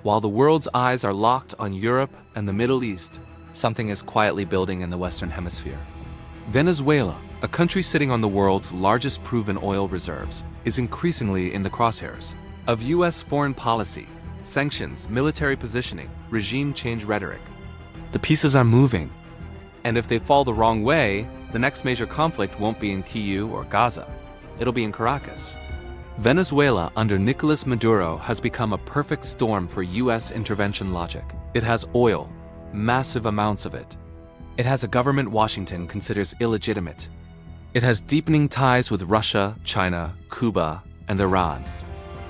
While the world's eyes are locked on Europe and the Middle East, something is quietly building in the Western Hemisphere. Venezuela, a country sitting on the world's largest proven oil reserves, is increasingly in the crosshairs of U.S. foreign policy, sanctions, military positioning, regime change rhetoric. The pieces are moving, and if they fall the wrong way, the next major conflict won't be in Kyiv or Gaza. It'll be in Caracas. Venezuela under Nicolas Maduro has become a perfect storm for U.S. intervention logic. It has oil, massive amounts of it. It has a government Washington considers illegitimate. It has deepening ties with Russia, China, Cuba, and Iran.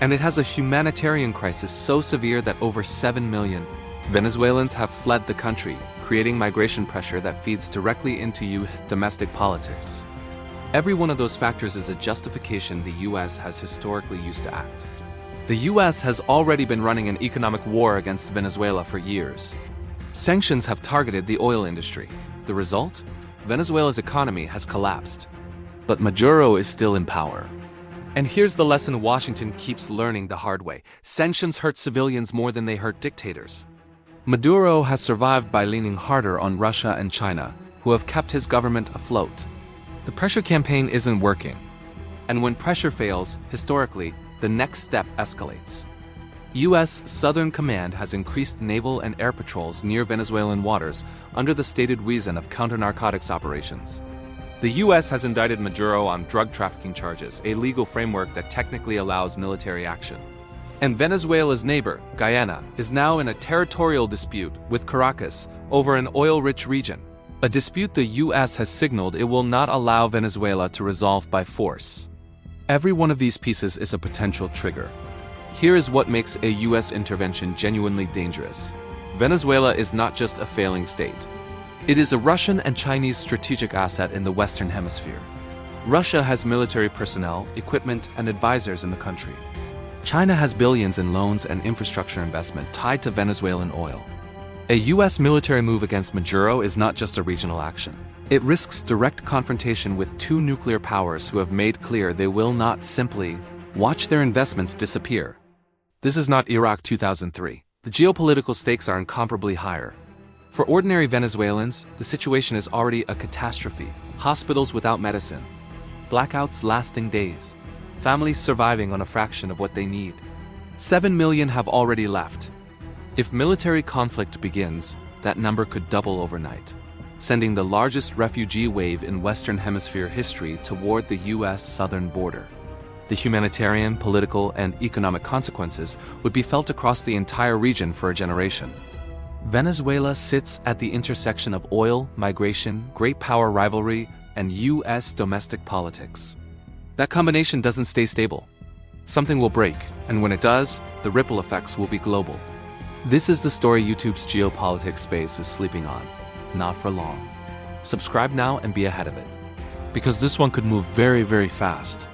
And it has a humanitarian crisis so severe that over 7 million Venezuelans have fled the country, creating migration pressure that feeds directly into youth domestic politics. Every one of those factors is a justification the U.S. has historically used to act. The U.S. has already been running an economic war against Venezuela for years. Sanctions have targeted the oil industry. The result? Venezuela's economy has collapsed. But Maduro is still in power. And here's the lesson Washington keeps learning the hard way. Sanctions hurt civilians more than they hurt dictators. Maduro has survived by leaning harder on Russia and China, who have kept his government afloat. The pressure campaign isn't working. And when pressure fails, historically, the next step escalates. U.S. Southern Command has increased naval and air patrols near Venezuelan waters under the stated reason of counter-narcotics operations. The U.S. has indicted Maduro on drug trafficking charges, a legal framework that technically allows military action. And Venezuela's neighbor, Guyana, is now in a territorial dispute with Caracas over an oil-rich region. A dispute the U.S. has signaled it will not allow Venezuela to resolve by force. Every one of these pieces is a potential trigger. Here is what makes a U.S. intervention genuinely dangerous. Venezuela is not just a failing state. It is a Russian and Chinese strategic asset in the Western Hemisphere. Russia has military personnel, equipment, and advisors in the country. China has billions in loans and infrastructure investment tied to Venezuelan oil. A U.S. military move against Maduro is not just a regional action. It risks direct confrontation with two nuclear powers who have made clear they will not simply watch their investments disappear. This is not Iraq 2003. The geopolitical stakes are incomparably higher. For ordinary Venezuelans, the situation is already a catastrophe. Hospitals without medicine, blackouts lasting days, families surviving on a fraction of what they need. 7 million have already left. If military conflict begins, that number could double overnight, sending the largest refugee wave in Western Hemisphere history toward the U.S. southern border. The humanitarian, political, and economic consequences would be felt across the entire region for a generation. Venezuela sits at the intersection of oil, migration, great power rivalry, and U.S. domestic politics. That combination doesn't stay stable. Something will break, and when it does, the ripple effects will be global. This is the story YouTube's geopolitics space is sleeping on. Not for long. Subscribe now and be ahead of it. Because this one could move very, very fast.